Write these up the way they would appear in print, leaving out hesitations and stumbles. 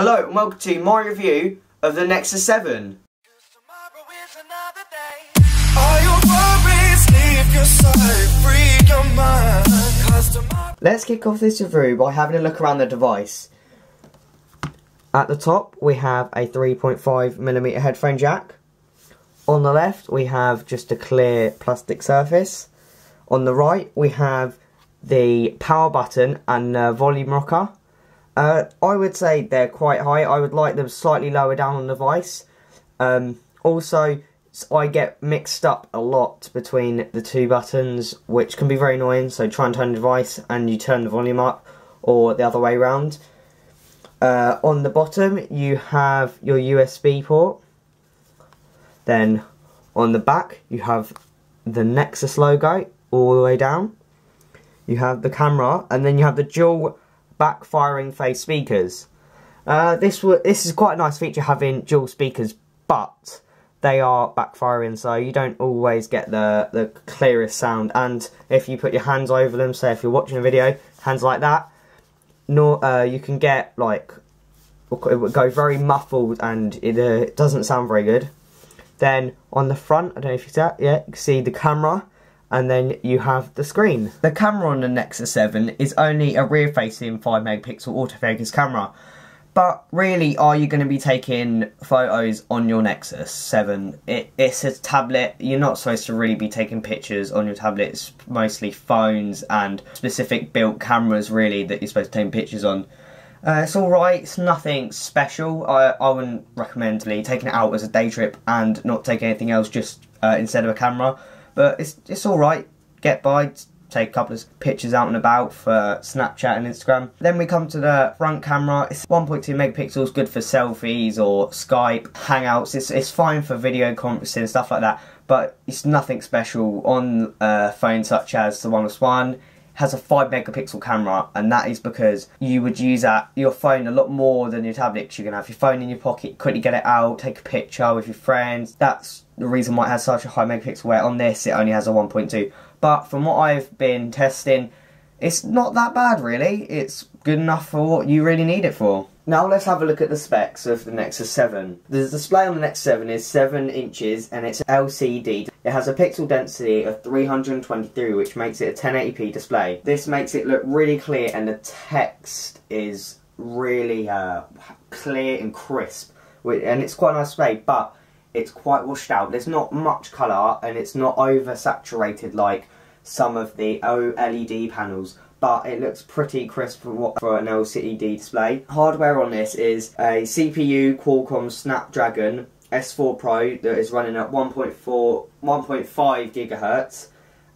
Hello and welcome to my review of the Nexus 7. Let's kick off this review by having a look around the device. At the top we have a 3.5mm headphone jack. On the left we have just a clear plastic surface. On the right we have the power button and volume rocker. I would say they're quite high. I would like them slightly lower down on the device. Also, I get mixed up a lot between the two buttons, which can be very annoying. So try and turn the device and you turn the volume up, or the other way around. On the bottom you have your USB port. Then on the back you have the Nexus logo all the way down. You have the camera, and then you have the dual backfiring phase speakers. This is quite a nice feature, having dual speakers, but they are backfiring, so you don't always get the clearest sound. And if you put your hands over them, say if you're watching a video, hands like that, you can get like, it would go very muffled and it doesn't sound very good. Then on the front, I don't know if you see that, yeah, you can see the camera. And then you have the screen. The camera on the Nexus 7 is only a rear-facing 5MP autofocus camera. But really, are you going to be taking photos on your Nexus 7? It's a tablet. You're not supposed to really be taking pictures on your tablet. It's mostly phones and specific built cameras, really, that you're supposed to take pictures on. It's alright, it's nothing special. I wouldn't recommend taking it out as a day trip and not taking anything else just instead of a camera. But it's alright, get by, take a couple of pictures out and about for Snapchat and Instagram. Then we come to the front camera. It's 1.2 megapixels, good for selfies or Skype, Hangouts. It's fine for video conferencing, stuff like that. But it's nothing special. On phones such as the OnePlus One, has a 5MP camera, and that is because you would use your phone a lot more than your tablet, because you can have your phone in your pocket, quickly get it out, take a picture with your friends. That's the reason why it has such a high megapixel, where on this it only has a 1.2. But from what I've been testing, it's not that bad really. It's good enough for what you really need it for. Now let's have a look at the specs of the Nexus 7. The display on the Nexus 7 is 7 inches and it's LCD. It has a pixel density of 323, which makes it a 1080p display. This makes it look really clear, and the text is really clear and crisp. And it's quite a nice display, but it's quite washed out. There's not much colour and it's not oversaturated like some of the OLED panels. But it looks pretty crisp for an LCD display. Hardware on this is a CPU Qualcomm Snapdragon S4 Pro that is running at 1.5 GHz,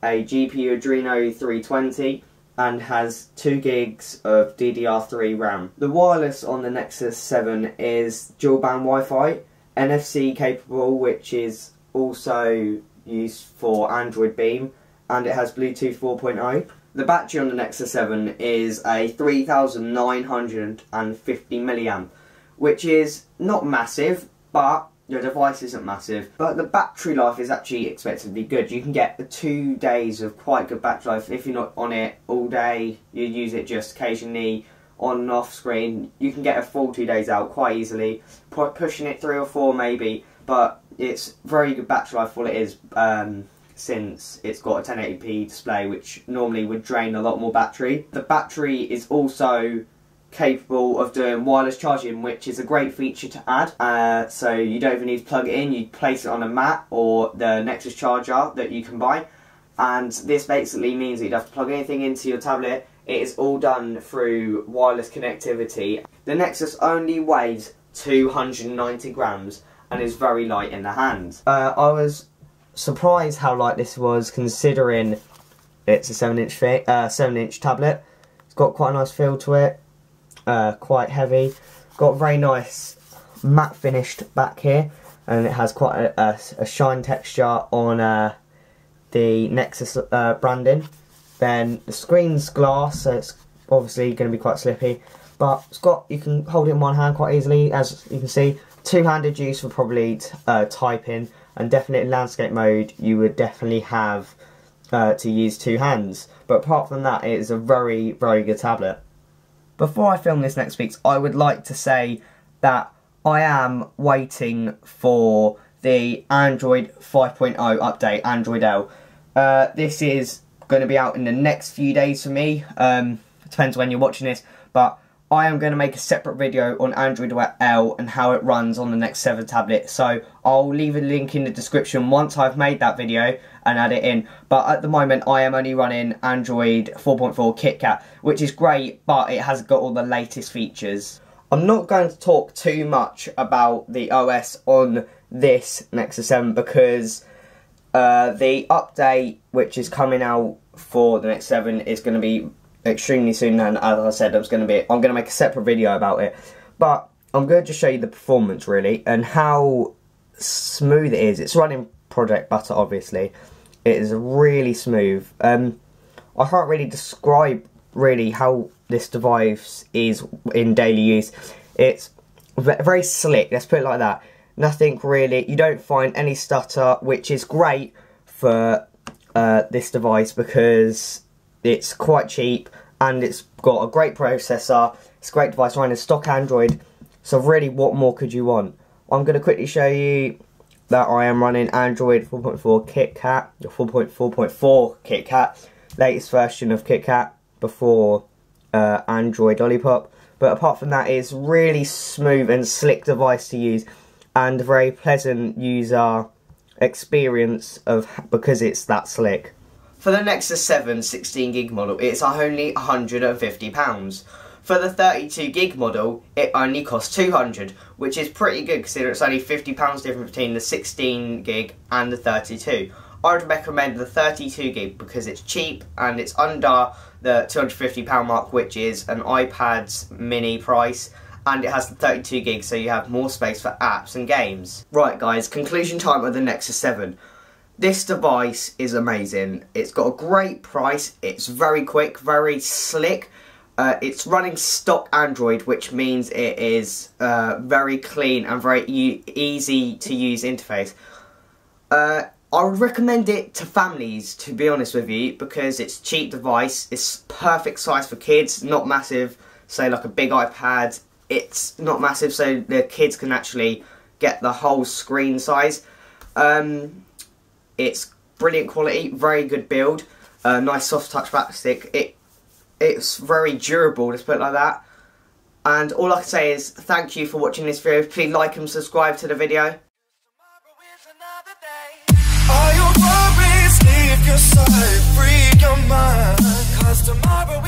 a GPU Adreno 320, and has 2 gigs of DDR3 RAM. The wireless on the Nexus 7 is dual band Wi-Fi, NFC capable, which is also used for Android Beam, and it has Bluetooth 4.0. The battery on the Nexus 7 is a 3950 milliamp, which is not massive, but your device isn't massive. But the battery life is actually expected to be good. You can get 2 days of quite good battery life. If you're not on it all day, you use it just occasionally on and off screen, you can get a full 2 days out quite easily. Pushing it 3 or 4 maybe, but it's very good battery life for what it is. Since it's got a 1080p display, which normally would drain a lot more battery. The battery is also capable of doing wireless charging, which is a great feature to add. So you don't even need to plug it in, you place it on a mat or the Nexus charger that you can buy. And this basically means that you don't have to plug anything into your tablet. It is all done through wireless connectivity. The Nexus only weighs 290 grams and is very light in the hand. I was surprised how light this was, considering it's a 7-inch tablet. It's got quite a nice feel to it, quite heavy. Got very nice matte finished back here, and it has quite a shine texture on the Nexus branding. Then the screen's glass, so it's obviously going to be quite slippy, but you can hold it in one hand quite easily. As you can see, two-handed use for probably typing. And definitely in landscape mode, you would definitely have to use 2 hands. But apart from that, it is a very, very good tablet. Before I film this next week's, I would like to say that I am waiting for the Android 5.0 update, Android L. This is going to be out in the next few days for me. Depends when you're watching this, but I am going to make a separate video on Android L and how it runs on the Nexus 7 tablet. So I'll leave a link in the description once I've made that video and add it in. But at the moment I am only running Android 4.4 KitKat, which is great, but it hasn't got all the latest features. I'm not going to talk too much about the OS on this Nexus 7 because the update which is coming out for the Nexus 7 is going to be extremely soon, and as I said, I'm going to make a separate video about it. But I'm going to just show you the performance really and how smooth it is. It's running Project Butter, obviously. It is really smooth. I can't really describe really how this device is in daily use. It's very slick, let's put it like that. Nothing really, you don't find any stutter, which is great for this device because it's quite cheap and it's got a great processor. It's a great device running stock Android, so really what more could you want? I'm going to quickly show you that I am running Android 4.4 KitKat, or 4.4 KitKat, latest version of KitKat before Android Lollipop. But apart from that, it's really smooth and slick device to use and a very pleasant user experience because it's that slick. For the Nexus 7 16GB model, it's only £150. For the 32GB model, it only costs £200, which is pretty good considering it's only £50 difference between the 16GB and the 32. I would recommend the 32GB because it's cheap and it's under the £250 mark, which is an iPad's mini price, and it has the 32GB, so you have more space for apps and games. Right guys, conclusion time of the Nexus 7. This device is amazing. It's got a great price, it's very quick, very slick. It's running stock Android, which means it is very clean and very easy to use interface. I would recommend it to families, to be honest with you, because it's a cheap device, it's perfect size for kids, not massive, say like a big iPad. It's not massive, so the kids can actually get the whole screen size. It's brilliant quality, very good build, nice soft touch plastic. It's very durable, let's put it like that. And all I can say is thank you for watching this video. Please like and subscribe to the video. All your worries, leave your side, free your mind, 'cause tomorrow